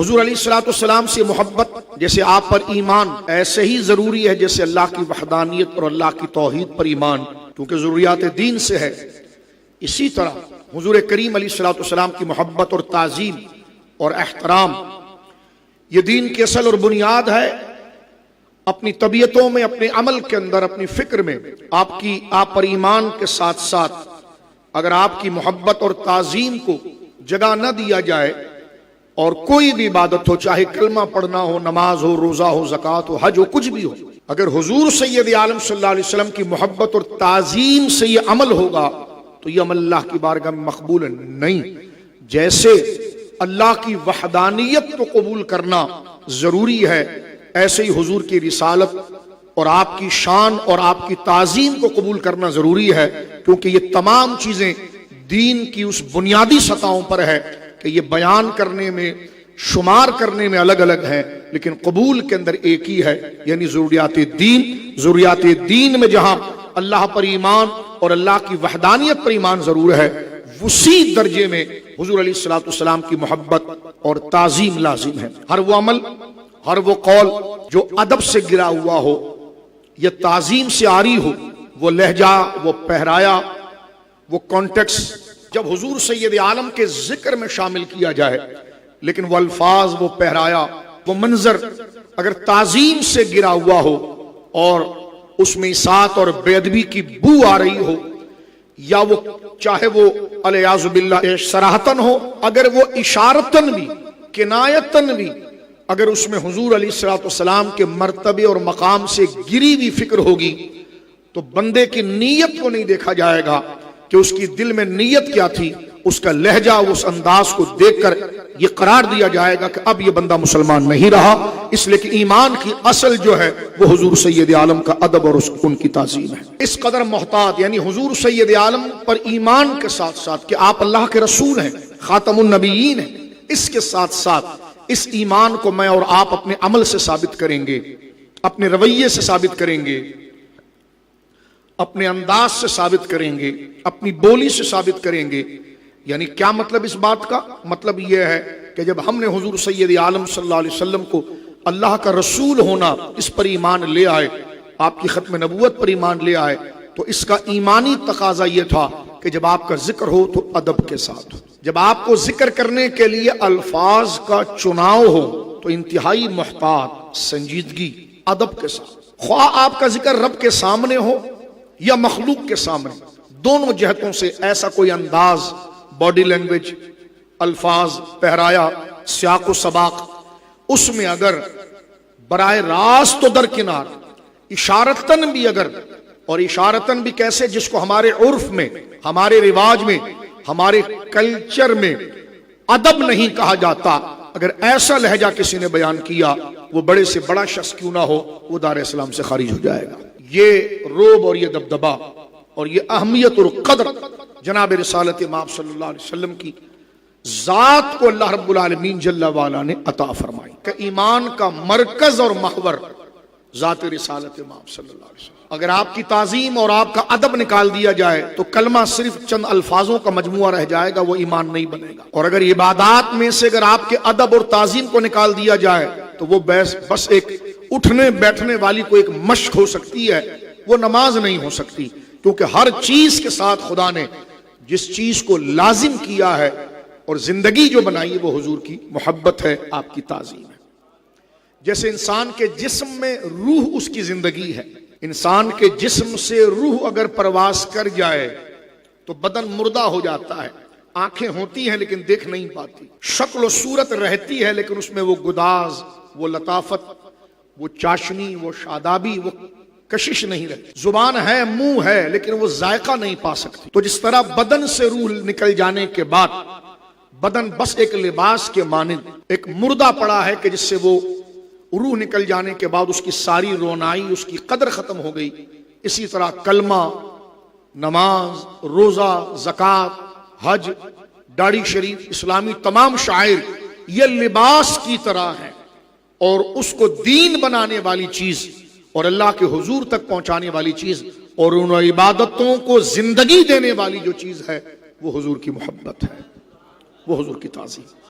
حضور علیہ الصلوۃ والسلام سے محبت جیسے آپ پر ایمان ایسے ہی ضروری ہے جیسے اللہ کی وحدانیت اور اللہ کی توحید پر ایمان، کیونکہ ضروریات دین سے ہے۔ اسی طرح حضور کریم علیہ الصلوۃ والسلام کی محبت اور تعظیم اور احترام یہ دین کی اصل اور بنیاد ہے۔ اپنی طبیعتوں میں، اپنے عمل کے اندر، اپنی فکر میں آپ پر ایمان کے ساتھ ساتھ اگر آپ کی محبت اور تعظیم کو جگہ نہ دیا جائے اور کوئی بھی عبادت ہو، چاہے کلمہ پڑھنا ہو، نماز ہو، روزہ ہو، زکوٰۃ ہو، حج ہو، کچھ بھی ہو، اگر حضور سید عالم صلی اللہ علیہ وسلم کی محبت اور تعظیم سے یہ عمل ہوگا تو یہ عمل اللہ کی بارگاہ میں مقبول نہیں۔ جیسے اللہ کی وحدانیت کو قبول کرنا ضروری ہے، ایسے ہی حضور کی رسالت اور آپ کی شان اور آپ کی تعظیم کو قبول کرنا ضروری ہے، کیونکہ یہ تمام چیزیں دین کی اس بنیادی سطحوں پر ہے کہ یہ بیان کرنے میں، شمار کرنے میں الگ الگ ہیں، لیکن قبول کے اندر ایک ہی ہے، یعنی ضروریات دین۔ ضروریات دین میں جہاں اللہ پر ایمان اور اللہ کی وحدانیت پر ایمان ضرور ہے، اسی درجے میں حضور علیہ الصلوۃ والسلام کی محبت اور تعظیم لازم ہے۔ ہر وہ عمل، ہر وہ قول جو ادب سے گرا ہوا ہو یا تعظیم سے عاری ہو، وہ لہجہ، وہ پہرایا، وہ کانٹیکس جب حضور سید عالم کے ذکر میں شامل کیا جائے، لیکن وہ الفاظ، وہ پہرایا، وہ منظر اگر تعظیم سے گرا ہوا ہو اور اس میں اساءت اور بے ادبی کی بو آ رہی ہو، یا وہ چاہے وہ الیاذ باللہ صراحتاً ہو، اگر وہ اشارتاً بھی، کنایتاً بھی، اگر اس میں حضور علیہ الصلوۃ والسلام کے مرتبے اور مقام سے گری ہوئی فکر ہوگی تو بندے کی نیت کو نہیں دیکھا جائے گا کہ اس کی دل میں نیت کیا تھی، اس کا لہجہ، اس انداز کو دیکھ کر یہ قرار دیا جائے گا کہ اب یہ بندہ مسلمان نہیں رہا، اس لیے کہ ایمان کی اصل جو ہے وہ حضور سید عالم کا ادب اور ان کی تعظیم ہے۔ اس قدر محتاط، یعنی حضور سید عالم پر ایمان کے ساتھ ساتھ کہ آپ اللہ کے رسول ہیں، خاتم النبیین ہیں، اس کے ساتھ ساتھ اس ایمان کو میں اور آپ اپنے عمل سے ثابت کریں گے، اپنے رویے سے ثابت کریں گے، اپنے انداز سے ثابت کریں گے، اپنی بولی سے ثابت کریں گے۔ یعنی کیا مطلب اس بات کا؟ مطلب یہ ہے کہ جب ہم نے حضور سید عالم صلی اللہ علیہ وسلم کو اللہ کا رسول ہونا اس پر ایمان لے آئے، آپ کی ختم نبوت پر ایمان لے آئے، تو اس کا ایمانی تقاضا یہ تھا کہ جب آپ کا ذکر ہو تو ادب کے ساتھ ہو، جب آپ کو ذکر کرنے کے لیے الفاظ کا چناؤ ہو تو انتہائی محتاط، سنجیدگی، ادب کے ساتھ، خواہ آپ کا ذکر رب کے سامنے ہو یا مخلوق کے سامنے، دونوں جہتوں سے ایسا کوئی انداز، باڈی لینگویج، الفاظ، پہرایا، سیاق و سباق، اس میں اگر براہ راست تو درکنار اشارتاً بھی اگر، اور اشارتاً بھی کیسے، جس کو ہمارے عرف میں، ہمارے رواج میں، ہمارے کلچر میں ادب نہیں کہا جاتا، اگر ایسا لہجہ کسی نے بیان کیا، وہ بڑے سے بڑا شخص کیوں نہ ہو، وہ دار اسلام سے خارج ہو جائے گا۔ یہ رعب اور یہ دبدبا اور یہ اہمیت اور قدر جناب رسالت مآب صلی اللہ علیہ وسلم کی ذات کو اللہ رب العالمین جل وعلا نے عطا فرمائی کہ ایمان کا مرکز اور محور ذات رسالت مآب صلی اللہ علیہ وسلم۔ اگر آپ کی تعظیم اور آپ کا ادب نکال دیا جائے تو کلمہ صرف چند الفاظوں کا مجموعہ رہ جائے گا، وہ ایمان نہیں بنے گا۔ اور اگر عبادات میں سے اگر آپ کے ادب اور تعظیم کو نکال دیا جائے تو وہ بس ایک اٹھنے بیٹھنے والی کو ایک مشق ہو سکتی ہے، وہ نماز نہیں ہو سکتی، کیونکہ ہر چیز کے ساتھ خدا نے جس چیز کو لازم کیا ہے اور زندگی جو بنائی ہے وہ حضور کی محبت ہے، آپ کی تعظیم ہے۔ جیسے انسان کے جسم میں روح اس کی زندگی ہے، انسان کے جسم سے روح اگر پرواز کر جائے تو بدن مردہ ہو جاتا ہے، آنکھیں ہوتی ہیں لیکن دیکھ نہیں پاتی، شکل و صورت رہتی ہے لیکن اس میں وہ گداز، وہ لطافت، وہ چاشنی، وہ شادابی، وہ کشش نہیں رہتی، زبان ہے، منہ ہے، لیکن وہ ذائقہ نہیں پا سکتی۔ تو جس طرح بدن سے روح نکل جانے کے بعد بدن بس ایک لباس کے مانند ایک مردہ پڑا ہے کہ جس سے وہ روح نکل جانے کے بعد اس کی ساری رونائی، اس کی قدر ختم ہو گئی، اسی طرح کلمہ، نماز، روزہ، زکوٰۃ، حج، داڑھی شریف، اسلامی تمام شعائر یہ لباس کی طرح ہیں، اور اس کو دین بنانے والی چیز اور اللہ کے حضور تک پہنچانے والی چیز اور ان عبادتوں کو زندگی دینے والی جو چیز ہے وہ حضور کی محبت ہے، وہ حضور کی تعظیم۔